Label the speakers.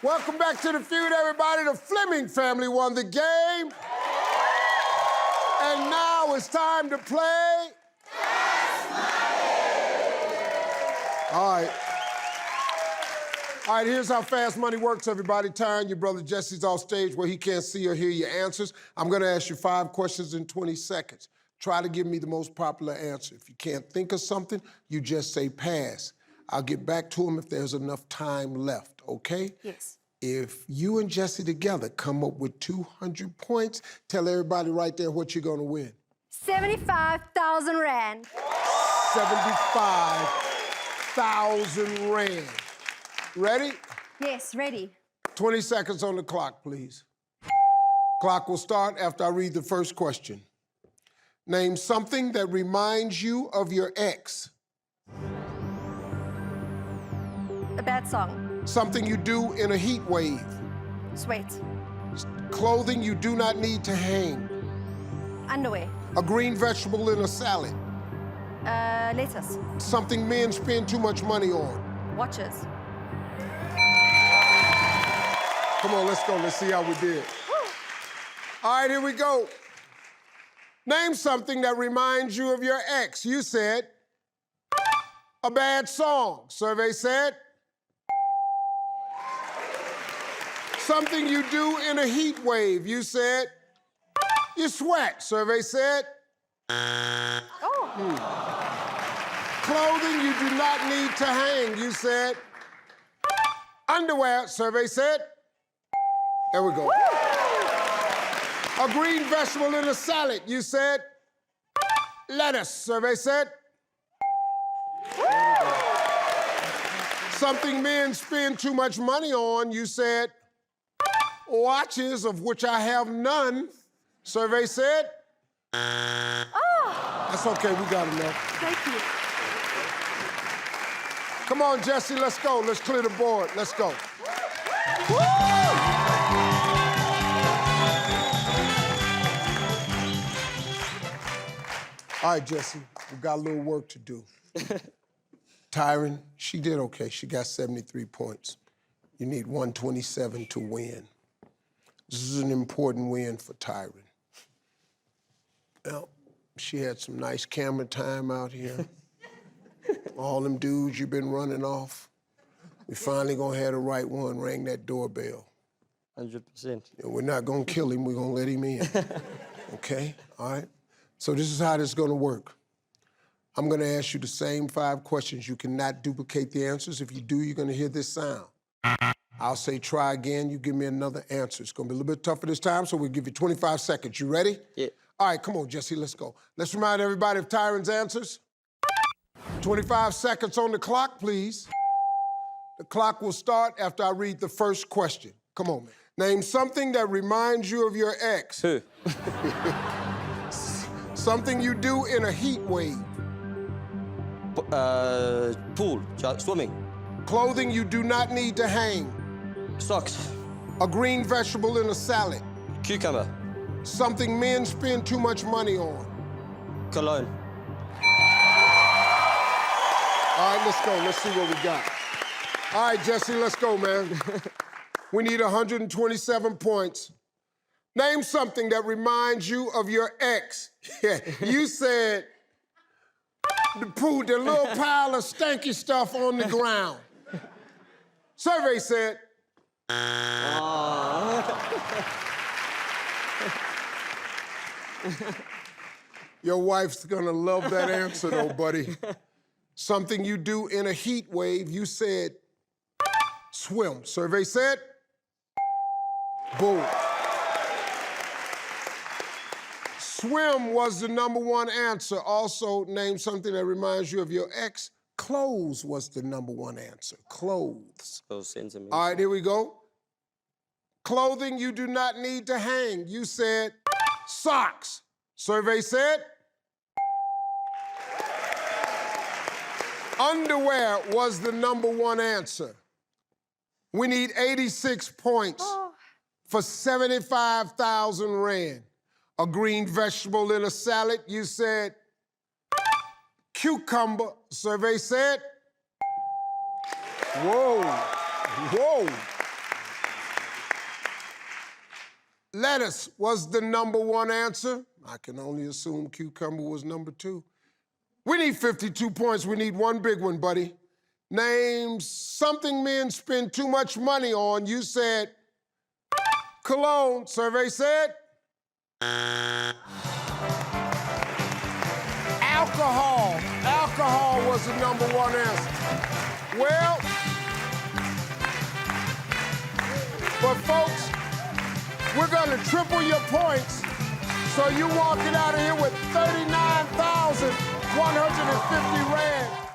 Speaker 1: Welcome back to the feud, everybody. The Fleming family won the game. And now it's time to play. Fast Money. All right, here's how Fast Money works, everybody. Taryn, your brother Jesse's off stage where he can't see or hear your answers. I'm gonna ask you 5 questions in 20 seconds. Try to give me the most popular answer. If you can't think of something, you just say pass. I'll get back to him if there's enough time left, okay?
Speaker 2: Yes.
Speaker 1: If you and Jesse together come up with 200 points, tell everybody right there what you're gonna win.
Speaker 2: 75,000 Rand.
Speaker 1: 75,000 Rand. Ready?
Speaker 2: Yes, ready.
Speaker 1: 20 seconds on the clock, please. Clock will start after I read the first question. Name something that reminds you of your ex.
Speaker 2: A bad song.
Speaker 1: Something you do in a heat wave.
Speaker 2: Sweat.
Speaker 1: Clothing you do not need to hang.
Speaker 2: Underwear.
Speaker 1: A green vegetable in a salad.
Speaker 2: Lettuce.
Speaker 1: Something men spend too much money on.
Speaker 2: Watches.
Speaker 1: Come on, let's go. Let's see how we did. All right, here we go. Name something that reminds you of your ex. You said a bad song. Survey said something you do in a heat wave. You said you sweat. Survey said clothing you do not need to hang. You said underwear. Survey said there we go. A green vegetable in a salad. You said lettuce. Survey said something men spend too much money on. You said watches, of which I have none. Survey said that's okay, we got enough.
Speaker 2: Thank you.
Speaker 1: Come on, Jesse, let's go. Let's clear the board. Let's go. All right, Jesse, we've got a little work to do. Taryn, she did okay. She got 73 points. You need 127 to win. This is an important win for Taryn. Well, she had some nice camera time out here. All them dudes you've been running off. We finally gonna have the right one ring that doorbell.
Speaker 3: 100%.
Speaker 1: And we're not gonna kill him, we're gonna let him in. Okay, all right? So this is how this is gonna work. I'm gonna ask you the same 5 questions. You cannot duplicate the answers. If you do, you're gonna hear this sound. I'll say try again, you give me another answer. It's gonna be a little bit tougher this time, so we'll give you 25 seconds. You ready?
Speaker 3: Yeah.
Speaker 1: All right, come on, Jesse, let's go. Let's remind everybody of Taryn's answers. 25 seconds on the clock, please. The clock will start after I read the first question. Come on, man. Name something that reminds you of your ex.
Speaker 3: Who?
Speaker 1: Something you do in a heat wave.
Speaker 3: Pool, swimming.
Speaker 1: Clothing you do not need to hang.
Speaker 3: Socks.
Speaker 1: A green vegetable in a salad.
Speaker 3: Cucumber.
Speaker 1: Something men spend too much money on.
Speaker 3: Cologne.
Speaker 1: All right, let's go. Let's see what we got. All right, Jesse, let's go, man. We need 127 points. Name something that reminds you of your ex. Yeah, you said the little pile of stanky stuff on the ground. Survey said. Your wife's gonna love that answer, though, buddy. Something you do in a heat wave, you said swim. Survey said boom. Swim was the #1 answer. Also, name something that reminds you of your ex. Clothes was the #1 answer. Clothes.
Speaker 3: So sentimental.
Speaker 1: All right, here we go. Clothing you do not need to hang. You said socks. Survey said underwear was the #1 answer. We need 86 points for 75,000 Rand. A green vegetable in a salad, you said cucumber. Survey said whoa, whoa. lettuce was the #1 answer. I can only assume cucumber was #2. We need 52 points. We need one big one, buddy. Name something men spend too much money on. You said cologne. Survey said alcohol. Alcohol was the #1 answer. Well, but folks, we're gonna triple your points, so you walking out of here with 39,150 rand.